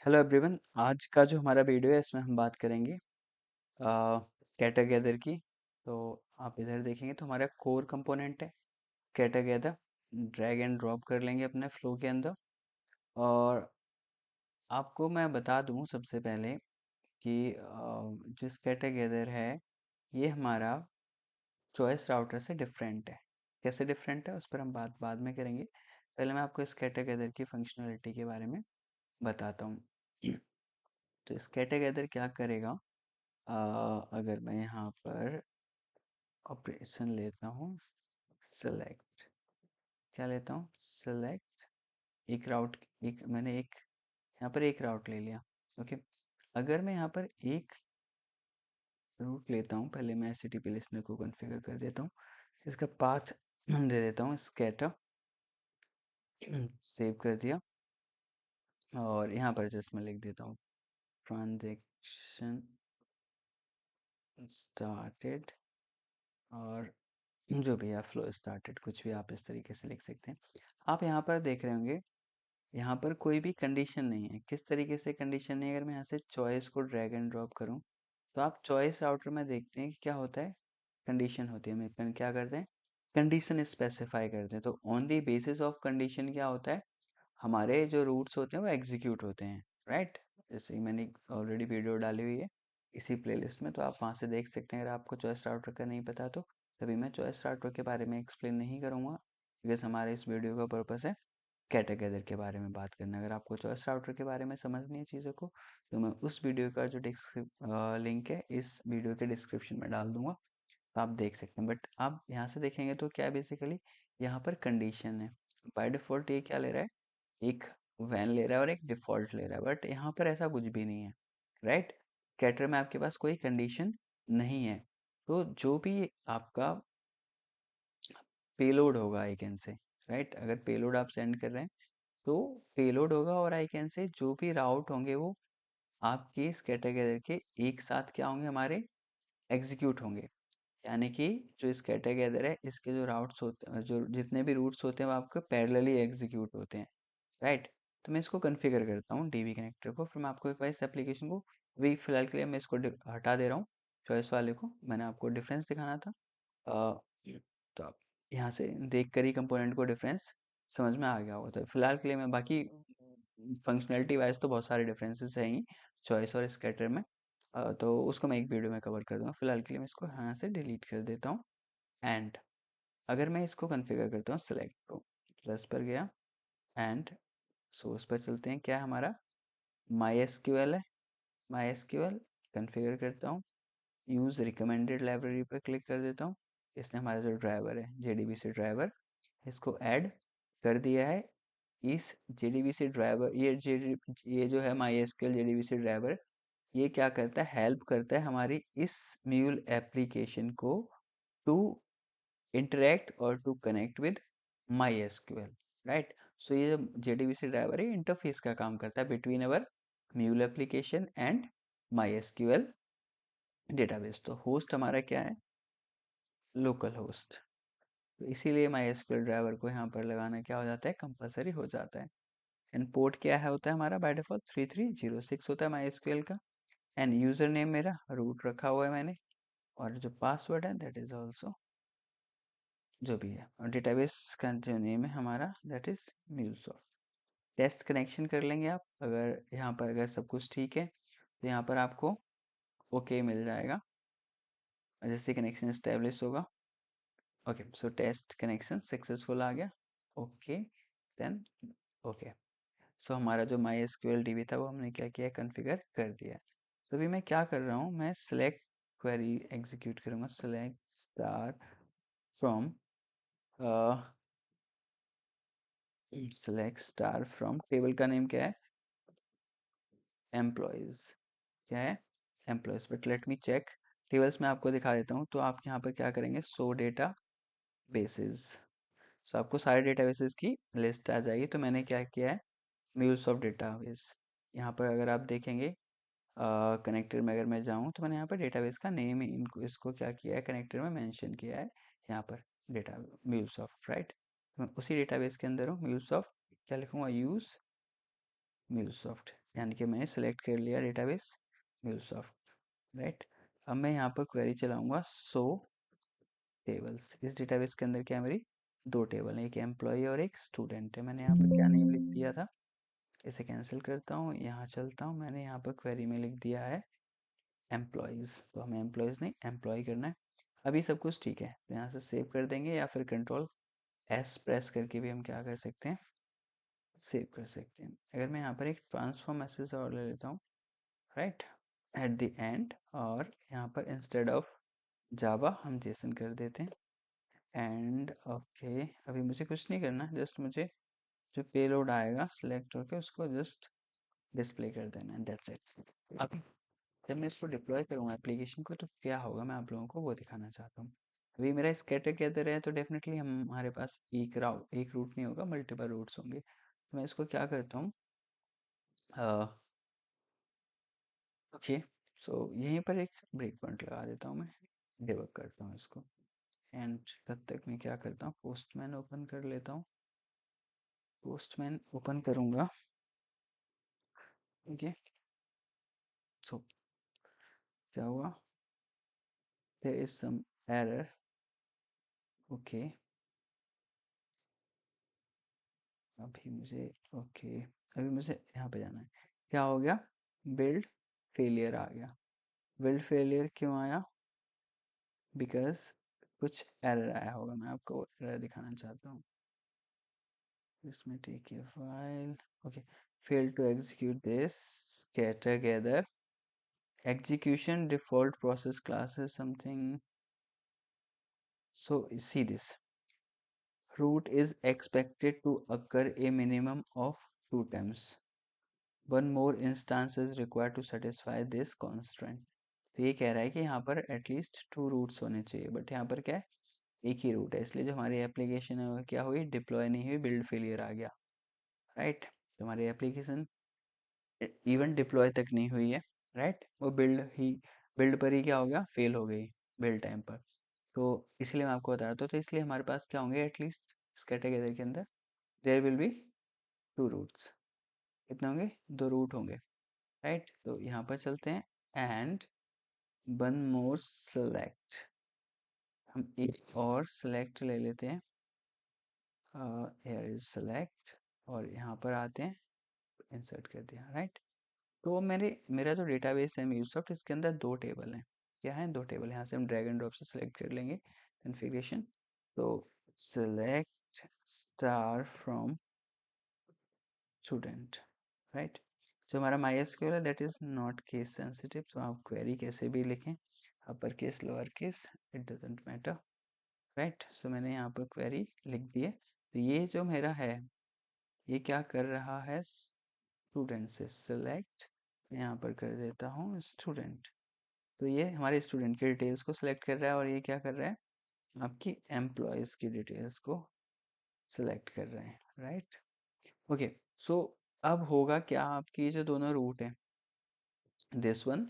Hello everyone. आज का जो हमारा वीडियो है इसमें हम बात करेंगे स्कैटर गैदर की। तो आप इधर देखेंगे तो हमारा कोर कंपोनेंट है scatter gather. Drag and drop कर लेंगे अपने फ्लो के अंदर। और आपको मैं बता दूं सबसे पहले कि जो स्कैटर गैदर है ये हमारा चॉइस राउटर से डिफरेंट है। कैसे डिफरेंट है उस पर हम बात बाद में करेंगे। पहले मैं आपको स्कैटर गैदर की फंक्शनलिटी के बारे में बताता हूँ। तो स्कैटर गैदर क्या करेगा? अगर मैं यहाँ पर ऑपरेशन लेता हूँ सेलेक्ट, क्या लेता हूँ सेलेक्ट एक राउट, एक मैंने एक यहाँ पर एक राउट ले लिया। ओके, अगर मैं यहाँ पर एक रूट लेता हूँ, पहले मैं एचटीटीपी लिस्टनर को कॉन्फ़िगर कर देता हूँ। इसका पाथ दे देता हूँ स्कैटर। सेव कर दिया और यहाँ पर जस्ट मैं लिख देता हूँ ट्रांजेक्शन स्टार्टेड, और जो भी है फ्लो स्टार्टेड, कुछ भी आप इस तरीके से लिख सकते हैं। आप यहाँ पर देख रहे होंगे यहाँ पर कोई भी कंडीशन नहीं है। किस तरीके से कंडीशन नहीं है? अगर मैं यहाँ से चॉइस को ड्रैग एंड ड्रॉप करूँ तो आप चॉइस राउटर में देखते हैं कि क्या होता है, कंडीशन होती है। हम क्या करते हैं, कंडीशन स्पेसिफाई करते हैं। तो on the basis of condition क्या होता है, हमारे जो रूट्स होते हैं वो एग्जीक्यूट होते हैं, राइट। जैसे मैंने ऑलरेडी वीडियो डाली हुई है इसी प्लेलिस्ट में, तो आप वहाँ से देख सकते हैं। अगर आपको चॉइस राउटर का नहीं पता तो तभी मैं चॉइस राउटर के बारे में एक्सप्लेन नहीं करूँगा, बिकॉज हमारे इस वीडियो का पर्पस है कैटेगरी के बारे में बात करना। अगर आपको चॉइस राउटर के बारे में समझनी है चीज़ों को तो मैं उस वीडियो का जो लिंक है इस वीडियो के डिस्क्रिप्शन में डाल दूंगा, तो आप देख सकते हैं। बट आप यहाँ से देखेंगे तो क्या बेसिकली यहाँ पर कंडीशन है। बाय डिफ़ॉल्ट ये क्या ले रहा है, एक वैन ले रहा है और एक डिफ़ॉल्ट ले रहा है, बट यहाँ पर ऐसा कुछ भी नहीं है, राइट। कैटर में आपके पास कोई कंडीशन नहीं है। तो जो भी आपका पेलोड होगा आई कैन से, राइट, अगर पेलोड आप सेंड कर रहे हैं तो पेलोड होगा, और आई कैन से जो भी राउट होंगे वो आपके इस कैटेगरी के एक साथ क्या होंगे, हमारे एग्जीक्यूट होंगे। यानी कि जो इस कैटेगरी है इसके जो राउट्स होते हैं, जो जितने भी रूट्स होते हैं वो आपके पैरेलली एग्जीक्यूट होते हैं, राइट। तो मैं इसको कॉन्फ़िगर करता हूँ डीबी कनेक्टर को, फिर मैं आपको एक बार इस एप्लीकेशन को, अभी फिलहाल के लिए मैं इसको हटा दे रहा हूँ चॉइस वाले को। मैंने आपको डिफरेंस दिखाना था। अ, तो आप यहाँ से देख कर ही कंपोनेंट को डिफरेंस समझ में आ गया होगा। तो फिलहाल के लिए मैं बाकी फंक्शनैलिटी वाइज तो बहुत सारे डिफरेंसेस हैं ही चॉइस और स्कैटर में। तो उसको मैं एक वीडियो में कवर कर दूंगा। फिलहाल के लिए मैं इसको यहाँ से डिलीट कर देता हूँ। एंड अगर मैं इसको कॉन्फ़िगर करता हूँ सेलेक्ट को, प्लस पर गया एंड सोर्स पर चलते हैं। क्या है हमारा, माई एसक्यूएल है। माई एसक्यूएल कॉन्फ़िगर करता हूँ, यूज़ रिकमेंडेड लाइब्रेरी पर क्लिक कर देता हूँ। इसने हमारा जो ड्राइवर है जेडीबीसी ड्राइवर, इसको ऐड कर दिया है। इस जेडीबीसी ड्राइवर, ये जो है माई एसक्यूएल जेडीबीसी ड्राइवर, ये क्या करता है, हेल्प करता है हमारी इस म्यूल एप्लीकेशन को टू इंटरेक्ट और to connect with MySQL, right. So ये जो जेडीबीसी ड्राइवर है इंटरफेस का काम करता है between our mule application and my SQL database. तो होस्ट हमारा क्या है, लोकल होस्ट। तो इसीलिए माई एसक्यूएल ड्राइवर को यहाँ पर लगाना क्या हो जाता है, कंपलसरी हो जाता है। एंड पोर्ट क्या है होता है हमारा, बाय डिफॉल्ट 3306 होता है माई एसक्यूएल का। एंड यूजर नेम मेरा रूट रखा हुआ है मैंने, और जो पासवर्ड है दैट इज ऑल्सो जो भी है, और डेटाबेस का जो नेम है हमारा that is MuleSoft. Test connection कर लेंगे आप। अगर यहाँ पर अगर सब कुछ ठीक है तो यहाँ पर आपको ओके मिल जाएगा जैसे कनेक्शन स्टेब्लिश होगा। Okay, so test connection successful आ गया। Okay, then okay. सो हमारा जो माई एसक्यूएल डीबी था वो हमने क्या किया, कॉन्फ़िगर कर दिया। तो अभी मैं क्या कर रहा हूँ, मैं सेलेक्ट क्वेरी एग्जीक्यूट करूँगा। Select star from, select star from, table का नेम क्या है, एम्प्लॉयज। क्या है, employees. But let me check, tables में आपको दिखा देता हूँ। तो आप यहाँ पर क्या करेंगे, शो डेटा बेसिस। सो आपको सारे डेटाबेसेस की लिस्ट आ जाएगी। तो मैंने क्या किया है, म्यूल्स ऑफ डेटाबेस। यहाँ पर अगर आप देखेंगे कनेक्टर में अगर मैं जाऊँ तो मैंने यहाँ पर डेटाबेस का नेम ही इनको इसको क्या किया है, कनेक्टर में मेंशन किया है यहाँ पर, डेटा म्यूलसॉफ्ट, राइट। तो मैं उसी डेटाबेस के अंदर हूँ, म्यूलसॉफ्ट क्या लिखूँगा, यूज़ म्यूलसॉफ्ट। यानी कि मैंने सेलेक्ट कर लिया डेटाबेस म्यूलसॉफ्ट, राइट। अब मैं यहाँ पर क्वेरी चलाऊंगा सो टेबल्स। इस डेटाबेस के अंदर क्या है, मेरी दो टेबल है, एक एम्प्लॉय और एक स्टूडेंट है। मैंने यहाँ पर क्या नेम लिख दिया था, इसे कैंसिल करता हूँ, यहाँ चलता हूँ, मैंने यहाँ पर क्वेरी में लिख दिया है एम्प्लॉयज़। तो हमें एम्प्लॉयज़ नहीं एम्प्लॉय करना है। अभी सब कुछ ठीक है, तो यहाँ से सेव कर देंगे या फिर कंट्रोल एस प्रेस करके भी हम क्या कर सकते हैं, सेव कर सकते हैं। अगर मैं यहाँ पर एक ट्रांसफॉर्म मैसेज और ले लेता हूँ, राइट, एट द एंड, और यहाँ पर इंस्टेड ऑफ जावा हम जेसन कर देते हैं। एंड ओके, अभी मुझे कुछ नहीं करना, जस्ट मुझे जो पेलोड आएगा सिलेक्ट होकर उसको जस्ट डिस्प्ले कर देना है, दैट्स इट। अब जब मैं इसको डिप्लॉय करूँगा एप्लीकेशन को, तो क्या होगा मैं आप लोगों को वो दिखाना चाहता हूँ। अभी मेरा स्कैटर गैदर है, तो डेफिनेटली हमारे पास एक रूट नहीं होगा, मल्टीपल रूट्स होंगे। तो मैं इसको क्या करता हूँ, ओके, सो यहीं पर एक ब्रेक पॉइंट लगा देता हूँ, मैं डिबग करता हूँ इसको। एंड तब तक मैं क्या करता हूँ, पोस्टमैन ओपन कर लेता हूँ। पोस्टमैन ओपन करूँगा, ओके, सो क्या हुआ, there is some error, okay. अभी मुझे, ओके, अभी मुझे यहाँ पे जाना है, क्या हो गया, बिल्ड फेलियर आ गया। बिल्ड फेलियर क्यों आया, बिकॉज कुछ एरर आया होगा, मैं आपको एरर दिखाना चाहता हूँ। इसमें take a file, okay, fail to execute this get together execution default process classes something. So see this, root is expected to occur a minimum of 2 times. One more instance is required to satisfy this constraint. तो ये कह रहा है कि यहाँ पर at least 2 roots होने चाहिए, बट यहाँ पर क्या है, एक ही रूट है, इसलिए जो हमारी एप्लीकेशन है वो क्या हुई, डिप्लॉय नहीं हुई, बिल्ड फेलियर आ गया, राइट। तो हमारी एप्लीकेशन इवन डिप्लॉय तक नहीं हुई है, राइट, वो बिल्ड पर ही क्या हो गया, फेल हो गई बिल्ड टाइम पर। तो इसलिए मैं आपको बता रहा था, तो इसलिए हमारे पास क्या होंगे, एटलीस्ट इस कैटेगरी के अंदर देयर विल बी 2 रूट्स। कितने होंगे, 2 रूट होंगे, राइट। तो यहाँ पर चलते हैं, एंड वन मोर सेलेक्ट, हम एक और सेलेक्ट ले लेते हैं, हियर इज सेलेक्ट, और यहाँ पर आते हैं, इंसर्ट कर दिया, राइट। तो मेरा जो डेटाबेस है म्यूलसॉफ्ट, इसके अंदर 2 टेबल हैं। क्या है, 2 टेबल, यहाँ से हम ड्रैग एंड ड्रॉप से सेलेक्ट कर लेंगे कॉन्फ़िगरेशन। तो select star from student, right. जो हमारा MySQL है that is not case sensitive, तो आप क्वेरी कैसे भी लिखें, upper case lower case it doesn't matter, right. So मैंने यहाँ पर क्वेरी लिख दी है। तो ये जो मेरा है, ये क्या कर रहा है, स्टूडेंट से सेलेक्ट, यहाँ पर कर देता हूँ स्टूडेंट। तो ये हमारे स्टूडेंट की डिटेल्स को सिलेक्ट कर रहा है, और ये क्या कर रहा है, आपकी एम्प्लॉयज़ की डिटेल्स को सिलेक्ट कर रहे हैं, राइट। ओके, सो अब होगा क्या, आपकी जो दोनों रूट हैं, दिस वन,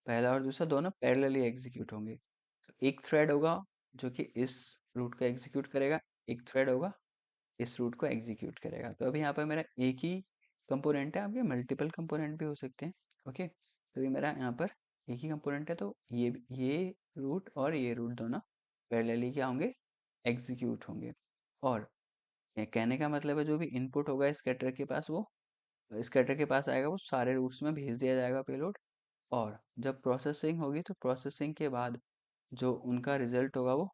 पहला और दूसरा, दोनों पैरेलली एग्जीक्यूट होंगे। तो एक थ्रेड होगा जो कि इस रूट को एग्जीक्यूट करेगा, एक थ्रेड होगा इस रूट को एग्जीक्यूट करेगा। तो अभी यहाँ पर मेरा एक ही कंपोनेंट है, आपके मल्टीपल कंपोनेंट भी हो सकते हैं, ओके। तो अभी मेरा यहाँ पर एक ही कंपोनेंट है, तो ये रूट और ये रूट दोनों पैरेलली क्या होंगे, एग्जीक्यूट होंगे। और ये कहने का मतलब है, जो भी इनपुट होगा स्कैटर के पास, वो स्कैटर के पास आएगा, वो सारे रूट्स में भेज दिया जाएगा पेलोड। और जब प्रोसेसिंग होगी, तो प्रोसेसिंग के बाद जो उनका रिजल्ट होगा, वो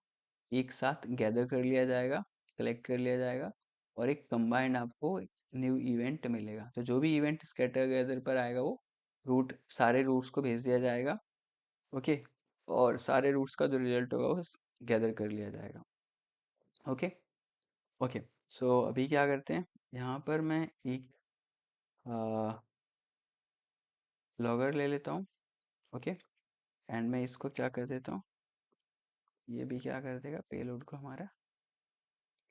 एक साथ गैदर कर लिया जाएगा, कलेक्ट कर लिया जाएगा, और एक कंबाइंड आपको न्यू इवेंट मिलेगा। तो जो भी इवेंट स्कैटर गैदर पर आएगा, वो सारे रूट्स को भेज दिया जाएगा, ओके। और सारे रूट्स का जो रिजल्ट होगा, वो गैदर कर लिया जाएगा, ओके। ओके, सो अभी क्या करते हैं, यहाँ पर मैं एक लॉगर ले लेता हूँ, ओके। एंड मैं इसको क्या कर देता हूँ, ये भी क्या कर देगा, पेलोड को हमारा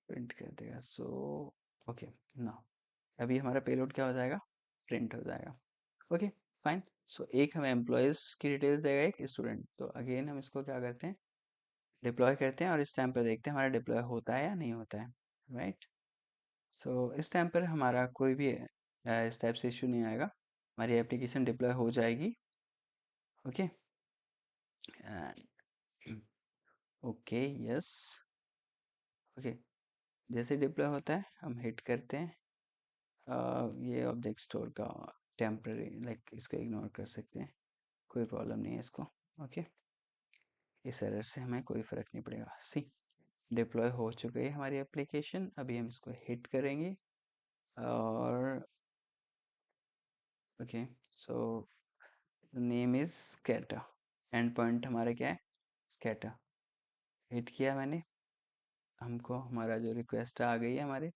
प्रिंट कर देगा। सो ओके, ना अभी हमारा पेलोड क्या हो जाएगा, प्रिंट हो जाएगा, ओके, फाइन। सो एक हमें एम्प्लॉयज़ की डिटेल्स देगा, एक स्टूडेंट। तो अगेन हम इसको क्या करते हैं, डिप्लॉय करते हैं, और इस टाइम पर देखते हैं हमारा डिप्लॉय होता है या नहीं होता है, राइट। सो इस टाइम पर हमारा कोई भी इस टाइप से इशू नहीं आएगा, हमारी एप्लीकेशन डिप्लॉय हो जाएगी। Okay and okay yes okay, जैसे डिप्लॉय होता है हम हिट करते हैं। ये ऑब्जेक्ट स्टोर का टेम्पररी, लाइक इसको इग्नोर कर सकते हैं, कोई प्रॉब्लम नहीं है इसको। ओके, इस एरर से हमें कोई फ़र्क नहीं पड़ेगा। सी, डिप्लॉय हो चुकी है हमारी एप्लीकेशन, अभी हम इसको हिट करेंगे और okay, so name is scatter, and point हमारा क्या है, स्कैटर। हिट किया मैंने, हमको हमारा जो रिक्वेस्ट आ गई है हमारे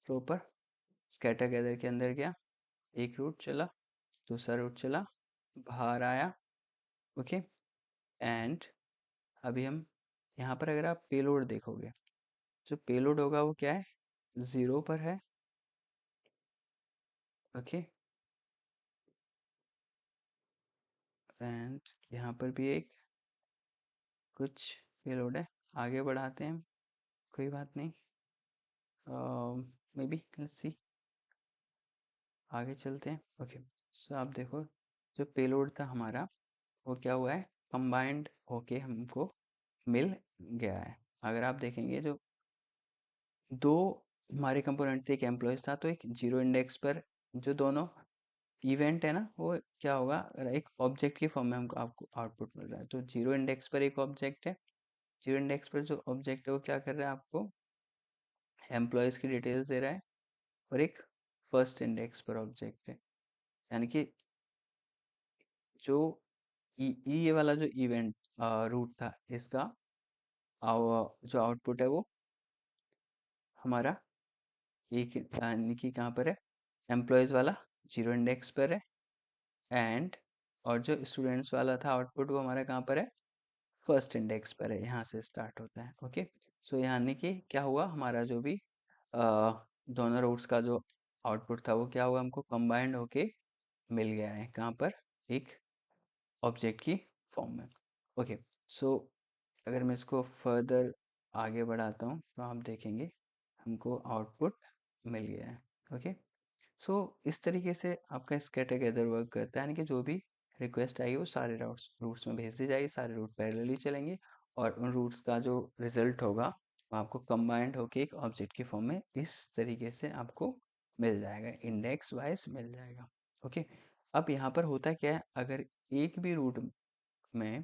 फ्लो पर। स्कैटर गैदर के अंदर गया, एक रूट चला, दूसरा रूट चला, बाहर आया। ओके एंड अभी हम यहाँ पर अगर आप पेलोड देखोगे, जो पेलोड होगा वो क्या है, 0 पर है। ओके एंड यहाँ पर भी एक कुछ पेलोड है, आगे बढ़ाते हैं, कोई बात नहीं, मे बी लेट्स सी, आगे चलते हैं। ओके सो आप देखो, जो पेलोड था हमारा वो क्या हुआ है, कंबाइंड होके हमको मिल गया है। अगर आप देखेंगे, जो दो हमारे कंपोनेंट थे, एक एम्प्लॉयज था, तो एक जीरो इंडेक्स पर जो दोनों इवेंट है ना, वो क्या होगा, एक ऑब्जेक्ट की फॉर्म में हमको आपको आउटपुट मिल रहा है। तो जीरो इंडेक्स पर एक ऑब्जेक्ट है, जीरो इंडेक्स पर जो ऑब्जेक्ट है वो क्या कर रहा है, आपको एम्प्लॉयज की डिटेल्स दे रहा है। और एक फर्स्ट इंडेक्स पर ऑब्जेक्ट है, यानी कि जो ये वाला जो इवेंट रूट था, इसका जो आउटपुट है वो हमारा एक, यानी कि कहाँ पर है, एम्प्लॉयज वाला जीरो इंडेक्स पर है। एंड और जो स्टूडेंट्स वाला था आउटपुट, वो हमारा कहाँ पर है, फर्स्ट इंडेक्स पर है, यहाँ से स्टार्ट होता है। ओके सो यानी कि क्या हुआ, हमारा जो भी दोनों रूट्स का जो आउटपुट था वो क्या हुआ, हमको कंबाइंड होके मिल गया है, कहाँ पर, एक ऑब्जेक्ट की फॉर्म में। ओके सो अगर मैं इसको फर्दर आगे बढ़ाता हूँ तो आप देखेंगे हमको आउटपुट मिल गया है। ओके सो इस तरीके से आपका स्कैटर गैदर वर्क करता है, यानी कि जो भी रिक्वेस्ट आएगी वो सारे रूट्स रूट्स में भेज दी जाएगी, सारे रूट पैरेलली चलेंगे, और उन रूट्स का जो रिजल्ट होगा वो आपको कंबाइंड होके एक ऑब्जेक्ट की फॉर्म में इस तरीके से आपको मिल जाएगा, इंडेक्स वाइज मिल जाएगा। ओके अब यहाँ पर होता क्या है, अगर एक भी रूट में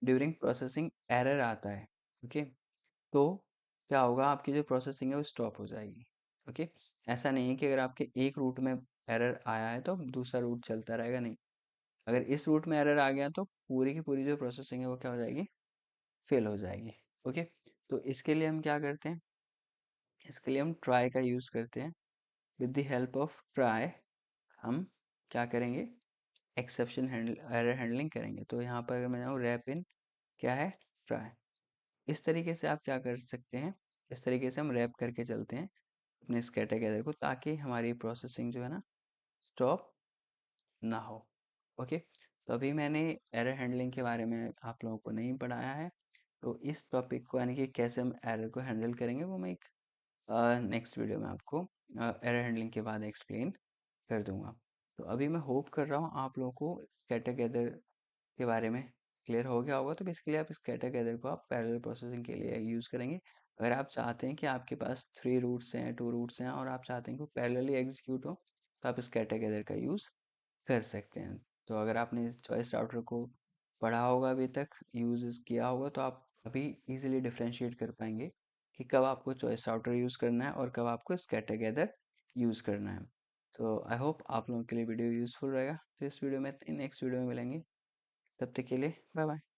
ड्यूरिंग प्रोसेसिंग एरर आता है, ओके, तो क्या होगा, आपकी जो प्रोसेसिंग है वो स्टॉप हो जाएगी। ओके ऐसा नहीं है कि अगर आपके एक रूट में एरर आया है तो दूसरा रूट चलता रहेगा, नहीं, अगर इस रूट में एरर आ गया तो पूरी की पूरी जो प्रोसेसिंग है वो क्या हो जाएगी, फेल हो जाएगी। ओके तो इसके लिए हम क्या करते हैं, इसके लिए हम ट्राई का यूज़ करते हैं। With the help of try हम क्या करेंगे, एक्सेप्शन हैंडल एरर हैंडलिंग करेंगे। तो यहाँ पर अगर मैं जाऊँ, रैप इन क्या है, ट्राई, इस तरीके से आप क्या कर सकते हैं, इस तरीके से हम रैप करके चलते हैं अपने स्कैटर गैदर को, ताकि हमारी प्रोसेसिंग जो है ना स्टॉप ना हो। ओके तो अभी मैंने एरर हैंडलिंग के बारे में आप लोगों को नहीं पढ़ाया है, तो इस टॉपिक को, यानी कि कैसे हम एरर को हैंडल करेंगे, वो मैं एक नेक्स्ट वीडियो में आपको एरर हैंडलिंग के बाद एक्सप्लेन कर दूंगा। तो अभी मैं होप कर रहा हूँ आप लोगों को स्कैटर गैदर के बारे में क्लियर हो गया होगा। तो बेसिकली आप स्कैटर गैदर को आप पैरेलल प्रोसेसिंग के लिए यूज़ करेंगे। अगर आप चाहते हैं कि आपके पास 3 रूट्स हैं, 2 रूट्स हैं, और आप चाहते हैं कि पैरेलली एग्जीक्यूट हो, तो आप स्कैटर गैदर का यूज़ कर सकते हैं। तो अगर आपने चॉइस राउटर को पढ़ा होगा अभी तक, यूज़ किया होगा, तो आप अभी इजीली डिफरेंशिएट कर पाएंगे कि कब आपको चॉइस राउटर यूज़ करना है और कब आपको स्कैटर गैदर यूज़ करना है। तो आई होप आप लोगों के लिए वीडियो यूज़फुल रहेगा। तो इस वीडियो में, नेक्स्ट वीडियो में मिलेंगे, तब तक के लिए बाय बाय।